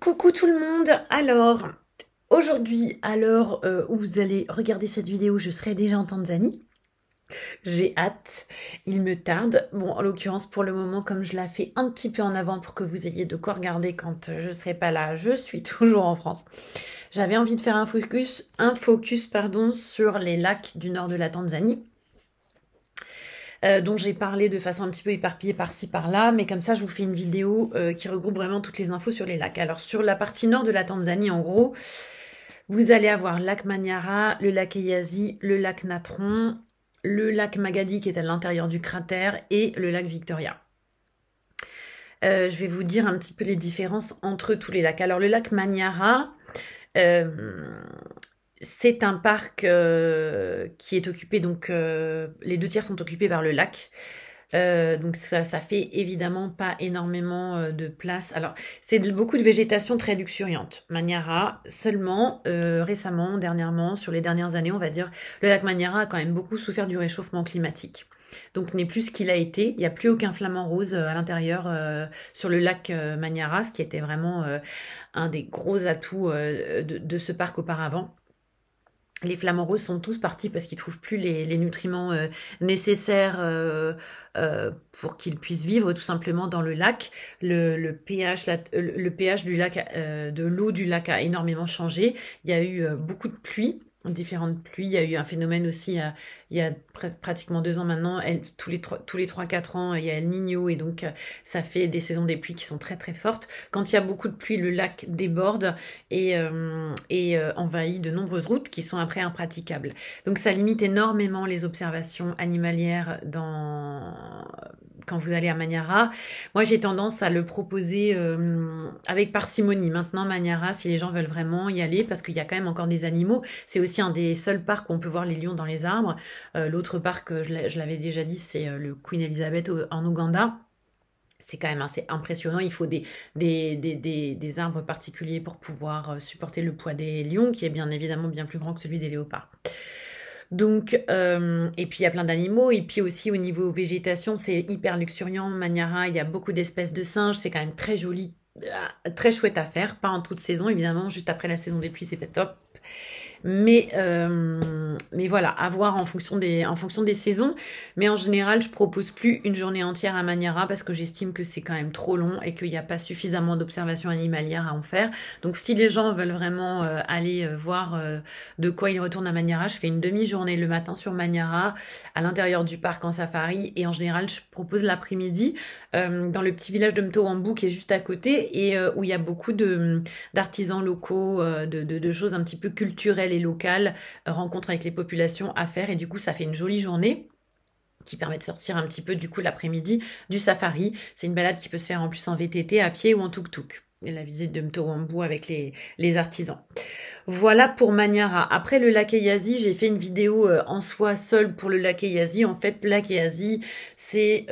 Coucou tout le monde. Alors, aujourd'hui, à l'heure où vous allez regarder cette vidéo, je serai déjà en Tanzanie. J'ai hâte, il me tarde. Bon, en l'occurrence, pour le moment, comme je la fais un petit peu en avant pour que vous ayez de quoi regarder quand je serai pas là, je suis toujours en France. J'avais envie de faire un focus, pardon, sur les lacs du nord de la Tanzanie. Dont j'ai parlé de façon un petit peu éparpillée par-ci par-là, mais comme ça je vous fais une vidéo qui regroupe vraiment toutes les infos sur les lacs. Alors sur la partie nord de la Tanzanie, en gros, vous allez avoir le lac Manyara, le lac Eyasi, le lac Natron, le lac Magadi qui est à l'intérieur du cratère et le lac Victoria. Je vais vous dire un petit peu les différences entre tous les lacs. Alors le lac Manyara, c'est un parc qui est occupé, donc les 2 tiers sont occupés par le lac. Donc ça fait évidemment pas énormément de place. Alors c'est beaucoup de végétation très luxuriante. Manyara seulement récemment, dernièrement, sur les dernières années, on va dire, le lac Manyara a quand même beaucoup souffert du réchauffement climatique. Donc n'est plus ce qu'il a été. Il n'y a plus aucun flamant rose à l'intérieur sur le lac Manyara, ce qui était vraiment un des gros atouts de ce parc auparavant. Les flamants roses sont tous partis parce qu'ils trouvent plus les nutriments nécessaires pour qu'ils puissent vivre tout simplement dans le lac. Le pH du lac, de l'eau du lac a énormément changé. Il y a eu beaucoup de pluie, différentes pluies. Il y a eu un phénomène aussi il y a pratiquement 2 ans maintenant. Tous les 3-4 ans, il y a El Niño et donc ça fait des saisons des pluies qui sont très très fortes. Quand il y a beaucoup de pluie, le lac déborde et envahit de nombreuses routes qui sont après impraticables. Donc ça limite énormément les observations animalières quand vous allez à Manyara. Moi, j'ai tendance à le proposer avec parcimonie. Maintenant, Manyara, si les gens veulent vraiment y aller, parce qu'il y a quand même encore des animaux, c'est aussi un des seuls parcs où on peut voir les lions dans les arbres. L'autre parc, je l'avais déjà dit, c'est le Queen Elizabeth en Ouganda. C'est quand même assez impressionnant. Il faut des arbres particuliers pour pouvoir supporter le poids des lions, qui est bien évidemment bien plus grand que celui des léopards. Donc, et puis il y a plein d'animaux, et puis aussi au niveau végétation, c'est hyper luxuriant. Manyara, il y a beaucoup d'espèces de singes, c'est quand même très joli, très chouette à faire, pas en toute saison évidemment, juste après la saison des pluies, c'est pas top. Mais voilà, à voir en fonction des saisons. Mais en général, je propose plus une journée entière à Manyara parce que j'estime que c'est quand même trop long et qu'il n'y a pas suffisamment d'observations animalières à en faire. Donc si les gens veulent vraiment aller voir de quoi ils retournent à Manyara, je fais une demi-journée le matin sur Manyara, à l'intérieur du parc en safari. Et en général, je propose l'après-midi dans le petit village de Mtowambu qui est juste à côté et où il y a beaucoup d'artisans locaux, de choses un petit peu culturelles et locales, rencontres avec les populations à faire, et du coup ça fait une jolie journée qui permet de sortir un petit peu du coup l'après-midi du safari. C'est une balade qui peut se faire en plus en VTT, à pied ou en tuk-tuk. Et la visite de Mtowambu avec les artisans. Voilà pour Manyara. Après le lac Eyasi, j'ai fait une vidéo en soi seule pour le lac Eyasi. En fait, le lac Eyasi, c'est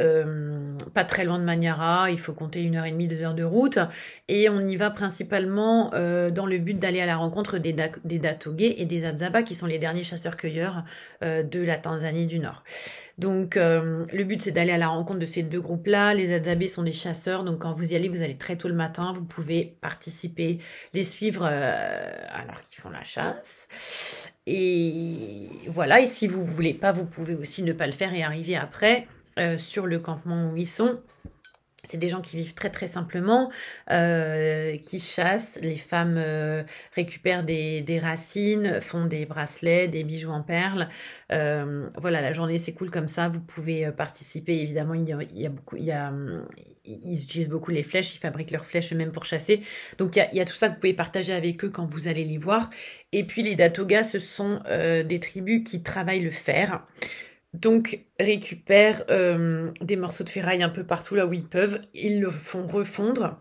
pas très loin de Manyara. Il faut compter 1h30, 2 heures de route. Et on y va principalement dans le but d'aller à la rencontre des Datoge et des Adzaba, qui sont les derniers chasseurs-cueilleurs de la Tanzanie du Nord. Donc, le but, c'est d'aller à la rencontre de ces 2 groupes-là. Les Adzabés sont des chasseurs. Donc, quand vous y allez, vous allez très tôt le matin. Vous pouvez participer, les suivre alors qu'ils font la chasse. Et voilà. Et si vous voulez pas, vous pouvez aussi ne pas le faire et arriver après sur le campement où ils sont. C'est des gens qui vivent très très simplement, qui chassent. Les femmes récupèrent des racines, font des bracelets, des bijoux en perles. Voilà, la journée s'écoule comme ça. Vous pouvez participer. Évidemment, ils utilisent beaucoup les flèches. Ils fabriquent leurs flèches eux-mêmes pour chasser. Donc il y a tout ça que vous pouvez partager avec eux quand vous allez les voir. Et puis les Datoga, ce sont des tribus qui travaillent le fer. Donc, récupèrent des morceaux de ferraille un peu partout là où ils peuvent. Ils le font refondre.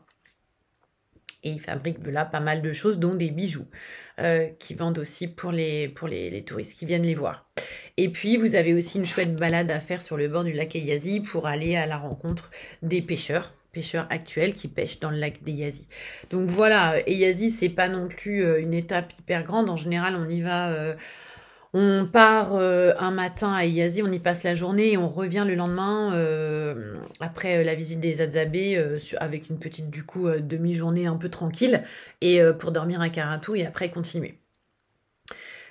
Et ils fabriquent de là pas mal de choses, dont des bijoux, qui vendent aussi pour les touristes qui viennent les voir. Et puis, vous avez aussi une chouette balade à faire sur le bord du lac Eyasi pour aller à la rencontre des pêcheurs actuels qui pêchent dans le lac d'Eyasi. Donc voilà, Eyasi, c'est pas non plus une étape hyper grande. En général, on y va... On part un matin à Iasi, on y passe la journée et on revient le lendemain après la visite des Adzabé avec une petite du coup demi-journée un peu tranquille et pour dormir à Karatou et après continuer.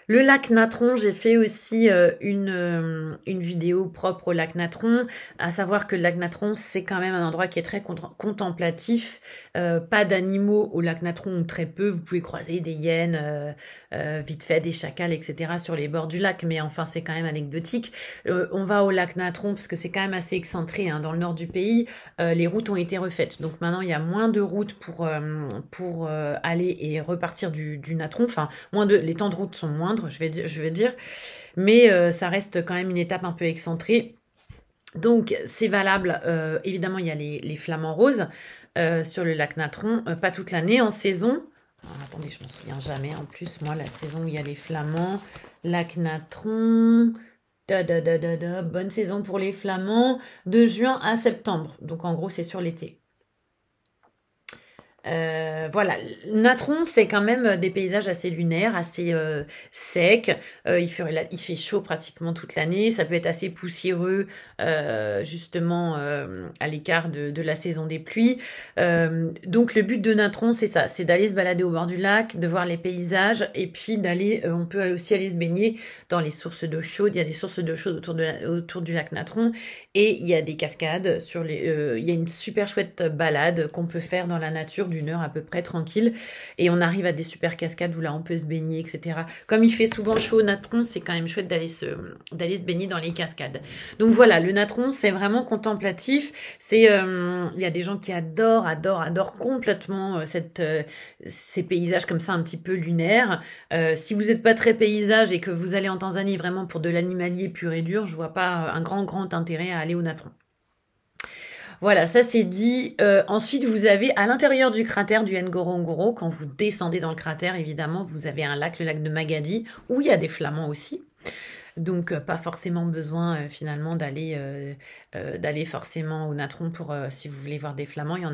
Le lac Natron, j'ai fait aussi une vidéo propre au lac Natron, à savoir que le lac Natron, c'est quand même un endroit qui est très contemplatif. Pas d'animaux au lac Natron, ou très peu. Vous pouvez croiser des hyènes, vite fait, des chacals, etc. sur les bords du lac, mais enfin, c'est quand même anecdotique. On va au lac Natron parce que c'est quand même assez excentré, hein, dans le nord du pays. Les routes ont été refaites, donc maintenant, il y a moins de routes pour aller et repartir du Natron. Enfin, les temps de route sont moindres, je vais dire, mais ça reste quand même une étape un peu excentrée. Donc c'est valable, évidemment il y a les flamants roses sur le lac Natron, pas toute l'année, en saison. Alors, attendez, je m'en souviens jamais, en plus moi la saison où il y a les flamands, lac Natron, bonne saison pour les flamands, de juin à septembre, donc en gros c'est sur l'été. Voilà, Natron, c'est quand même des paysages assez lunaires, assez secs. Il fait chaud pratiquement toute l'année. Ça peut être assez poussiéreux, justement, à l'écart de la saison des pluies. Donc le but de Natron, c'est ça, c'est d'aller se balader au bord du lac, de voir les paysages, et puis on peut aussi aller se baigner dans les sources d'eau chaude. Il y a des sources d'eau chaude autour du lac Natron, et il y a des cascades il y a une super chouette balade qu'on peut faire dans la nature d'une heure à peu près tranquille, et on arrive à des super cascades où là on peut se baigner, etc. Comme il fait souvent chaud au Natron, c'est quand même chouette d'aller se baigner dans les cascades. Donc voilà, le Natron c'est vraiment contemplatif. Il y a des gens qui adorent complètement ces paysages comme ça un petit peu lunaires. Si vous n'êtes pas très paysage et que vous allez en Tanzanie vraiment pour de l'animalier pur et dur, je vois pas un grand intérêt à aller au Natron. Voilà, ça c'est dit. Ensuite, vous avez à l'intérieur du cratère du Ngorongoro, quand vous descendez dans le cratère, évidemment, vous avez un lac, le lac de Magadi, où il y a des flamands aussi. Donc, pas forcément besoin finalement d'aller forcément au Natron pour si vous voulez voir des flamands. Il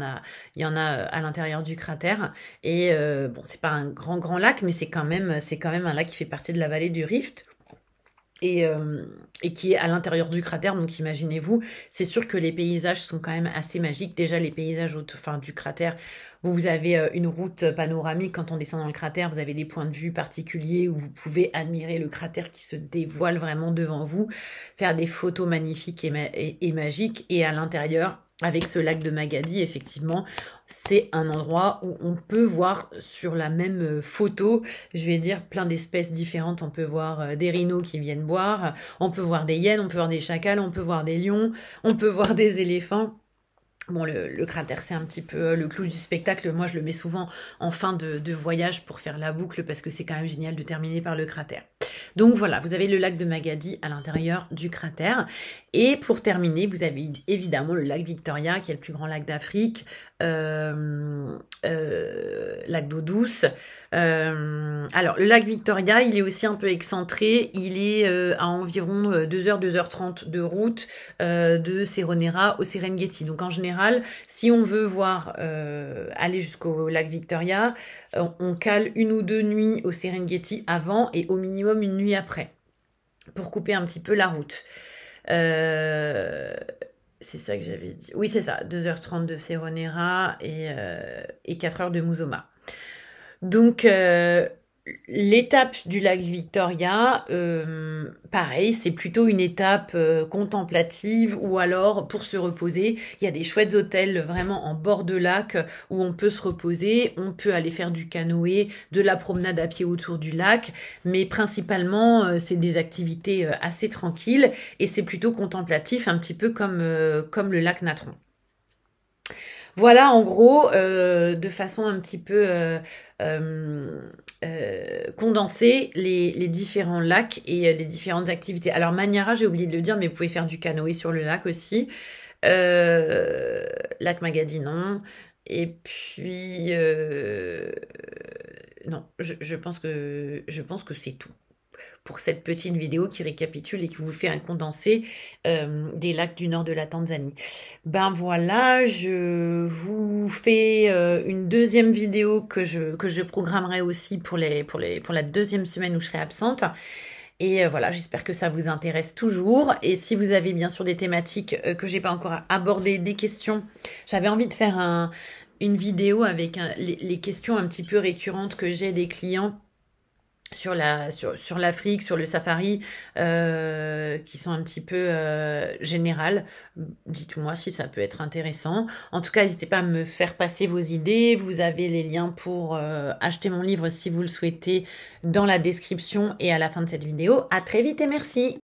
y en a à l'intérieur du cratère. Et bon, c'est pas un grand lac, mais c'est quand même un lac qui fait partie de la vallée du Rift. Et qui est à l'intérieur du cratère, donc imaginez-vous, c'est sûr que les paysages sont quand même assez magiques. Déjà, les paysages du cratère, vous avez une route panoramique. Quand on descend dans le cratère, vous avez des points de vue particuliers où vous pouvez admirer le cratère qui se dévoile vraiment devant vous, faire des photos magnifiques et magiques. Et à l'intérieur, avec ce lac de Magadi, effectivement, c'est un endroit où on peut voir sur la même photo, je vais dire, plein d'espèces différentes. On peut voir des rhinos qui viennent boire, on peut voir des hyènes, on peut voir des chacals, on peut voir des lions, on peut voir des éléphants. Bon, le cratère, c'est un petit peu le clou du spectacle. Moi, je le mets souvent en fin de voyage pour faire la boucle parce que c'est quand même génial de terminer par le cratère. Donc voilà, vous avez le lac de Magadi à l'intérieur du cratère. Et pour terminer, vous avez évidemment le lac Victoria, qui est le plus grand lac d'Afrique, lac d'eau douce. Alors, le lac Victoria, il est aussi un peu excentré. Il est à environ 2h, 2h30 de route de Seronera au Serengeti. Donc en général, si on veut aller jusqu'au lac Victoria, on cale 1 ou 2 nuits au Serengeti avant et au minimum une nuit après pour couper un petit peu la route. C'est ça que j'avais dit. Oui, c'est ça, 2h30 de Seronera et 4h de Musoma. Donc, l'étape du lac Victoria, pareil, c'est plutôt une étape contemplative ou alors pour se reposer. Il y a des chouettes hôtels vraiment en bord de lac où on peut se reposer. On peut aller faire du canoë, de la promenade à pied autour du lac, mais principalement, c'est des activités assez tranquilles et c'est plutôt contemplatif, un petit peu comme le lac Natron. Voilà, en gros, de façon un petit peu condensée, les différents lacs et les différentes activités. Alors, Manyara, j'ai oublié de le dire, mais vous pouvez faire du canoë sur le lac aussi. Lac Magadi, non. Et puis, non, je pense que c'est tout pour cette petite vidéo qui récapitule et qui vous fait un condensé des lacs du nord de la Tanzanie. Ben voilà, je vous fais une deuxième vidéo que je programmerai aussi pour la deuxième semaine où je serai absente. Et voilà, j'espère que ça vous intéresse toujours. Et si vous avez bien sûr des thématiques que j'ai pas encore abordées, des questions, j'avais envie de faire une vidéo avec les questions un petit peu récurrentes que j'ai des clients sur l'Afrique, sur le safari, qui sont un petit peu générales. Dites-moi si ça peut être intéressant. En tout cas, n'hésitez pas à me faire passer vos idées. Vous avez les liens pour acheter mon livre si vous le souhaitez dans la description et à la fin de cette vidéo. À très vite et merci.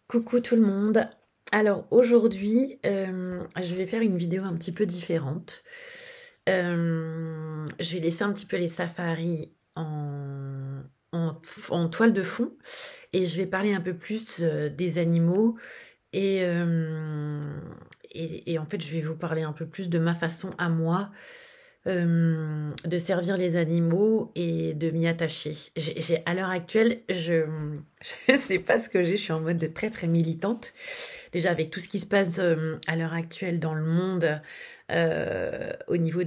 Coucou tout le monde. Alors aujourd'hui, je vais faire une vidéo un petit peu différente. Je vais laisser un petit peu les safaris en toile de fond et je vais parler un peu plus des animaux et en fait je vais vous parler un peu plus de ma façon à moi de servir les animaux et de m'y attacher. À l'heure actuelle, je sais pas ce que j'ai, je suis en mode de très très militante. Déjà avec tout ce qui se passe à l'heure actuelle dans le monde, au niveau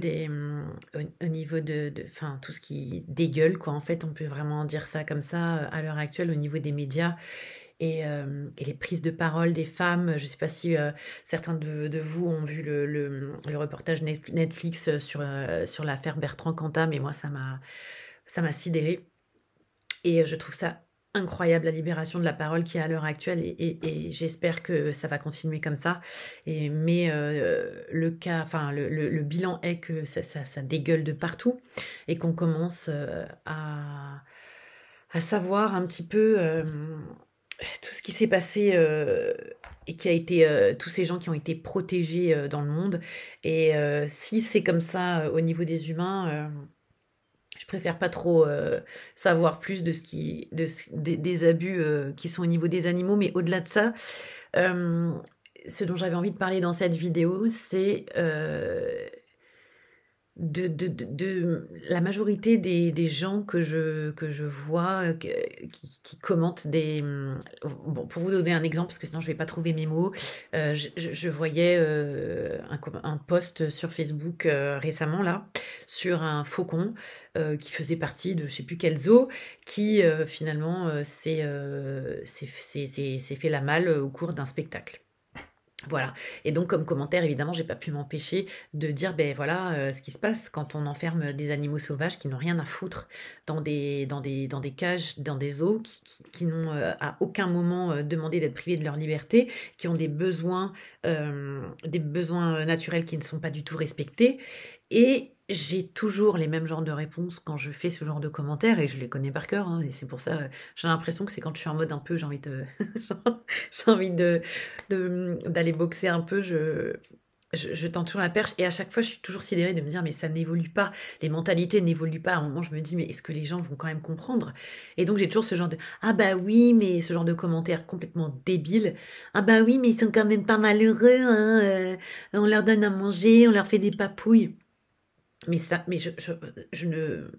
enfin tout ce qui dégueule quoi. En fait, on peut vraiment dire ça comme ça à l'heure actuelle au niveau des médias et les prises de parole des femmes. Je sais pas si certains de vous ont vu le reportage Netflix sur l'affaire Bertrand Cantat, mais moi ça m'a sidérée et je trouve ça incroyable la libération de la parole qui est à l'heure actuelle et j'espère que ça va continuer comme ça. Mais le bilan est que ça dégueule de partout et qu'on commence à savoir un petit peu tout ce qui s'est passé et qui a été tous ces gens qui ont été protégés dans le monde. Et si c'est comme ça au niveau des humains, je préfère pas trop savoir plus de des abus qui sont au niveau des animaux, mais au-delà de ça, ce dont j'avais envie de parler dans cette vidéo, c'est de la majorité des gens que je vois qui commentent des... Bon, pour vous donner un exemple, parce que sinon je vais pas trouver mes mots, je voyais un post sur Facebook récemment, là, sur un faucon qui faisait partie de je sais plus quel zoo, qui finalement s'est fait la malle au cours d'un spectacle. Voilà. Et donc, comme commentaire, évidemment, j'ai pas pu m'empêcher de dire, ben voilà, ce qui se passe quand on enferme des animaux sauvages qui n'ont rien à foutre dans des cages, dans des zoos, qui n'ont à aucun moment demandé d'être privés de leur liberté, qui ont des besoins naturels qui ne sont pas du tout respectés. Et j'ai toujours les mêmes genres de réponses quand je fais ce genre de commentaires et je les connais par cœur. Et c'est pour ça, j'ai l'impression que c'est quand je suis en mode un peu, j'ai envie d'aller boxer un peu. Je tends toujours la perche et à chaque fois je suis toujours sidérée de me dire mais ça n'évolue pas, les mentalités n'évoluent pas. À un moment je me dis mais est-ce que les gens vont quand même comprendre? Et donc j'ai toujours ce genre de ah bah oui, mais ce genre de commentaires complètement débiles. Ah bah oui, mais ils sont quand même pas malheureux, hein, on leur donne à manger, on leur fait des papouilles. Mais je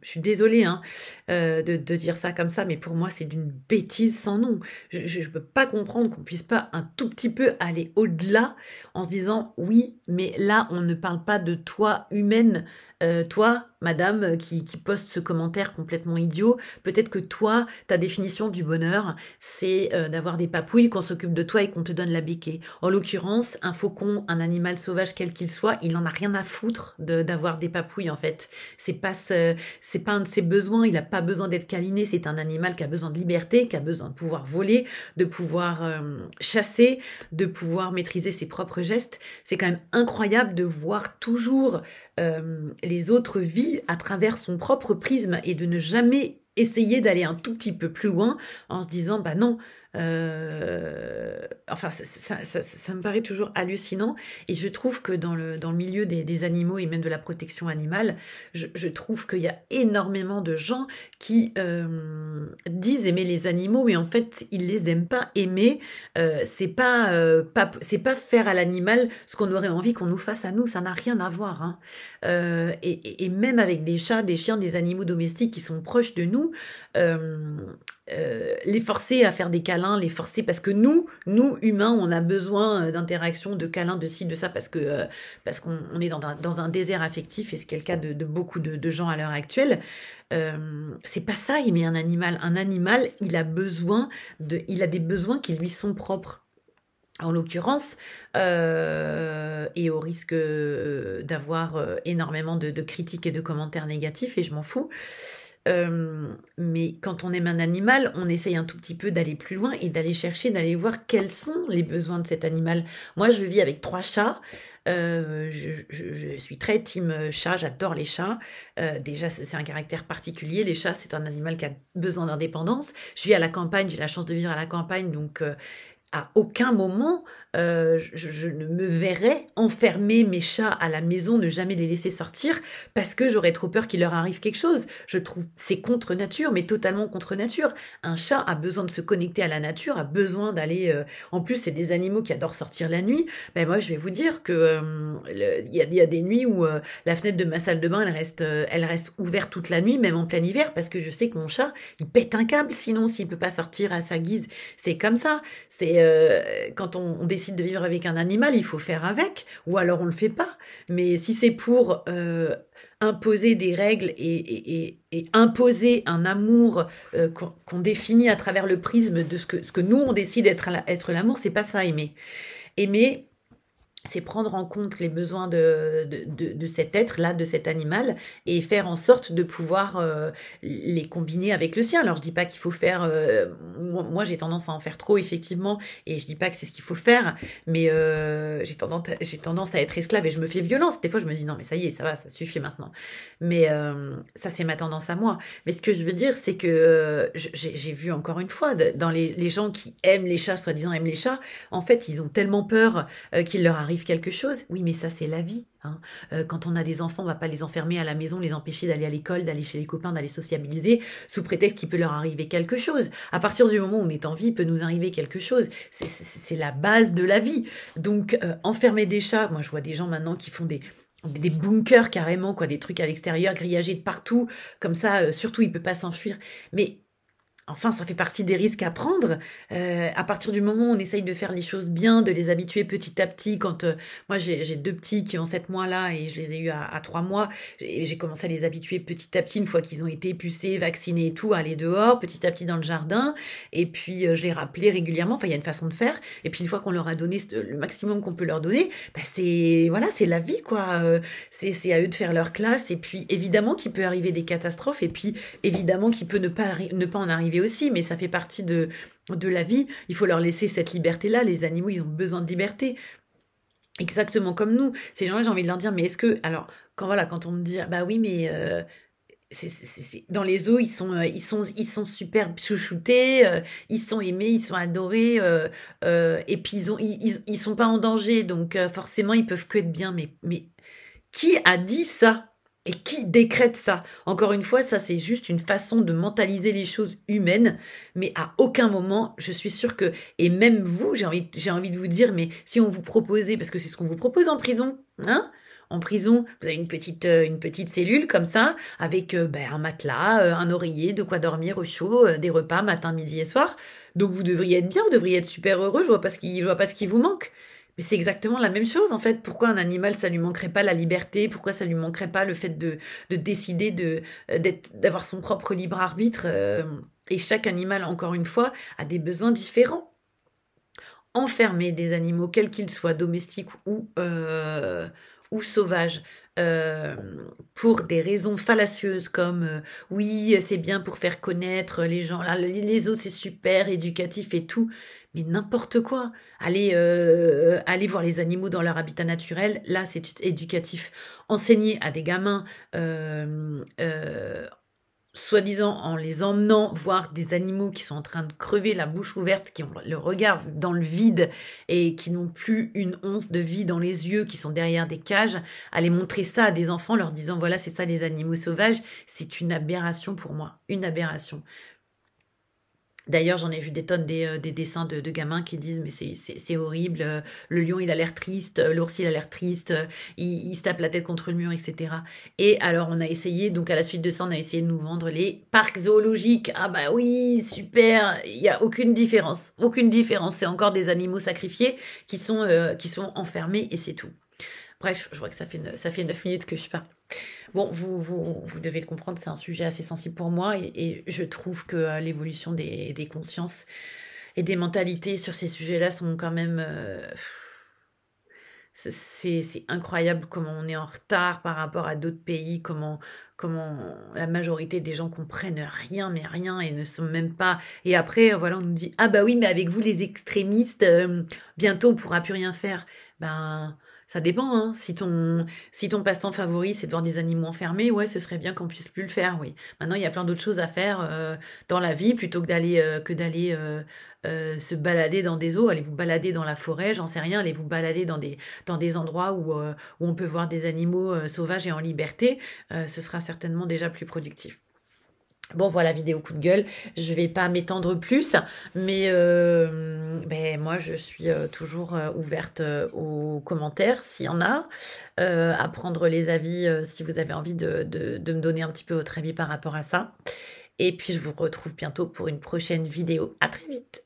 suis désolée hein, de dire ça comme ça, mais pour moi c'est d'une bêtise sans nom. Je peux pas comprendre qu'on puisse pas un tout petit peu aller au-delà en se disant oui, mais là on ne parle pas de toi humaine, toi madame qui poste ce commentaire complètement idiot. Peut-être que toi ta définition du bonheur c'est d'avoir des papouilles, qu'on s'occupe de toi et qu'on te donne la béquée. En l'occurrence un faucon, un animal sauvage quel qu'il soit, il en a rien à foutre d'avoir des papouilles en fait. C'est pas un de ses besoins, il a pas besoin d'être câliné, c'est un animal qui a besoin de liberté, qui a besoin de pouvoir voler, de pouvoir chasser, de pouvoir maîtriser ses propres gestes. C'est quand même incroyable de voir toujours les autres vies à travers son propre prisme et de ne jamais essayer d'aller un tout petit peu plus loin en se disant bah non, enfin ça me paraît toujours hallucinant et je trouve que dans le milieu des animaux et même de la protection animale, je trouve qu'il y a énormément de gens qui disent aimer les animaux mais en fait ils les aiment pas aimer. C'est pas faire à l'animal ce qu'on aurait envie qu'on nous fasse à nous, ça n'a rien à voir hein. Et même avec des chats, des chiens, des animaux domestiques qui sont proches de nous, les forcer à faire des câlins, les forcer parce que nous humains, on a besoin d'interaction, de câlins, de ci, de ça, parce qu'on est dans un désert affectif, et c'est le cas de beaucoup de gens à l'heure actuelle. C'est pas ça, aimer un animal. Un animal, il a des besoins qui lui sont propres. En l'occurrence, et au risque d'avoir énormément de critiques et de commentaires négatifs, et je m'en fous. Mais quand on aime un animal, on essaye un tout petit peu d'aller plus loin et d'aller voir quels sont les besoins de cet animal. Moi, je vis avec 3 chats. Je suis très team chat, j'adore les chats. Déjà, c'est un caractère particulier. Les chats, c'est un animal qui a besoin d'indépendance. Je vis à la campagne, j'ai la chance de vivre à la campagne, donc à aucun moment je ne me verrais enfermer mes chats à la maison, ne jamais les laisser sortir, parce que j'aurais trop peur qu'il leur arrive quelque chose. Je trouve c'est contre nature, mais totalement contre nature. Un chat a besoin de se connecter à la nature, a besoin d'aller... En plus, c'est des animaux qui adorent sortir la nuit. Ben moi, je vais vous dire que il y a des nuits où la fenêtre de ma salle de bain, elle reste ouverte toute la nuit, même en plein hiver, parce que je sais que mon chat, il pète un câble, sinon, s'il peut pas sortir à sa guise. C'est comme ça. C'est quand on décide de vivre avec un animal, il faut faire avec, ou alors on le fait pas. Mais si c'est pour imposer des règles et imposer un amour qu'on définit à travers le prisme de ce que nous on décide être l'amour, c'est pas ça, aimer. Aimer, c'est prendre en compte les besoins de cet être-là, de cet animal, et faire en sorte de pouvoir les combiner avec le sien. Alors, je dis pas qu'il faut faire... moi, j'ai tendance à en faire trop, effectivement, et je dis pas que c'est ce qu'il faut faire, mais j'ai tendance à être esclave, et je me fais violence. Des fois, je me dis, non, mais ça y est, ça va, ça suffit maintenant. Mais ça, c'est ma tendance à moi. Mais ce que je veux dire, c'est que j'ai vu encore une fois, dans les gens qui aiment les chats, soi-disant aiment les chats, en fait, ils ont tellement peur qu'il leur arrive quelque chose. Oui, mais ça, c'est la vie. Hein. Quand on a des enfants, on va pas les enfermer à la maison, les empêcher d'aller à l'école, d'aller chez les copains, d'aller sociabiliser, sous prétexte qu'il peut leur arriver quelque chose. À partir du moment où on est en vie, il peut nous arriver quelque chose. C'est la base de la vie. Donc, enfermer des chats, moi, je vois des gens maintenant qui font des bunkers carrément, quoi, des trucs à l'extérieur, grillagés de partout, comme ça, surtout, il peut pas s'enfuir. Mais enfin, ça fait partie des risques à prendre. À partir du moment où on essaye de faire les choses bien, de les habituer petit à petit. Quand moi j'ai 2 petits qui ont 7 mois là, et je les ai eus à 3 mois, j'ai commencé à les habituer petit à petit, une fois qu'ils ont été pucés, vaccinés et tout, à aller dehors, petit à petit dans le jardin. Et puis je les rappelais régulièrement. Enfin, il y a une façon de faire. Et puis une fois qu'on leur a donné le maximum qu'on peut leur donner, bah c'est la vie, quoi. C'est à eux de faire leur classe. Et puis évidemment qu'il peut arriver des catastrophes. Et puis évidemment qu'il peut ne pas en arriver aussi, mais ça fait partie de la vie. Il faut leur laisser cette liberté-là. Les animaux, ils ont besoin de liberté. Exactement comme nous. Ces gens-là, j'ai envie de leur dire, mais est-ce que... Alors, quand on me dit, bah oui, mais... dans les zoos, ils sont super chouchoutés, ils sont aimés, ils sont adorés, et puis ils sont pas en danger, donc forcément, ils peuvent que être bien. Mais qui a dit ça? Et qui décrète ça? Encore une fois, ça c'est juste une façon de mentaliser les choses humaines, mais à aucun moment, je suis sûre que, et même vous, j'ai envie de vous dire, mais si on vous proposait, parce que c'est ce qu'on vous propose en prison, hein? En prison, vous avez une petite cellule comme ça, avec un matelas, un oreiller, de quoi dormir au chaud, des repas matin, midi et soir. Donc vous devriez être bien, vous devriez être super heureux, je vois pas ce qui vous manque. Mais c'est exactement la même chose, en fait. Pourquoi un animal, ça lui manquerait pas la liberté? Pourquoi ça lui manquerait pas le fait de décider d'avoir son propre libre arbitre? Et chaque animal, encore une fois, a des besoins différents. Enfermer des animaux, quels qu'ils soient, domestiques ou sauvages, pour des raisons fallacieuses comme oui, c'est bien pour faire connaître les gens, là, les autres, c'est super, éducatif et tout. Mais n'importe quoi. Allez voir les animaux dans leur habitat naturel. Là, c'est éducatif. Enseigner à des gamins, soi-disant en les emmenant voir des animaux qui sont en train de crever la bouche ouverte, qui ont le regard dans le vide et qui n'ont plus une once de vie dans les yeux, qui sont derrière des cages, aller montrer ça à des enfants, leur disant voilà, c'est ça les animaux sauvages, c'est une aberration pour moi. Une aberration. D'ailleurs, j'en ai vu des tonnes des dessins de gamins qui disent mais c'est horrible, le lion il a l'air triste, l'ours il a l'air triste, il se tape la tête contre le mur, etc. Et alors on a essayé, donc à la suite de ça, on a essayé de nous vendre les parcs zoologiques. Ah bah oui, super, il y a aucune différence. C'est encore des animaux sacrifiés qui sont enfermés et c'est tout. Bref, je vois que ça fait 9 minutes que je parle. Bon, vous devez le comprendre, c'est un sujet assez sensible pour moi et je trouve que l'évolution des consciences et des mentalités sur ces sujets-là sont quand même... c'est incroyable comment on est en retard par rapport à d'autres pays, comment la majorité des gens comprennent rien, mais rien, et ne sont même pas... Et après, voilà, on nous dit, ah bah oui, mais avec vous les extrémistes, bientôt on pourra plus rien faire. Ben, ça dépend, hein. Si ton passe-temps favori, c'est de voir des animaux enfermés, ouais, ce serait bien qu'on puisse plus le faire, oui. Maintenant, il y a plein d'autres choses à faire dans la vie, plutôt que d'aller se balader dans des eaux, allez vous balader dans la forêt, j'en sais rien, allez vous balader dans des endroits où on peut voir des animaux sauvages et en liberté, ce sera certainement déjà plus productif. Bon, voilà, vidéo coup de gueule. Je vais pas m'étendre plus, mais ben, moi, je suis toujours ouverte aux commentaires, s'il y en a, à prendre les avis si vous avez envie de me donner un petit peu votre avis par rapport à ça. Et puis, je vous retrouve bientôt pour une prochaine vidéo. À très vite.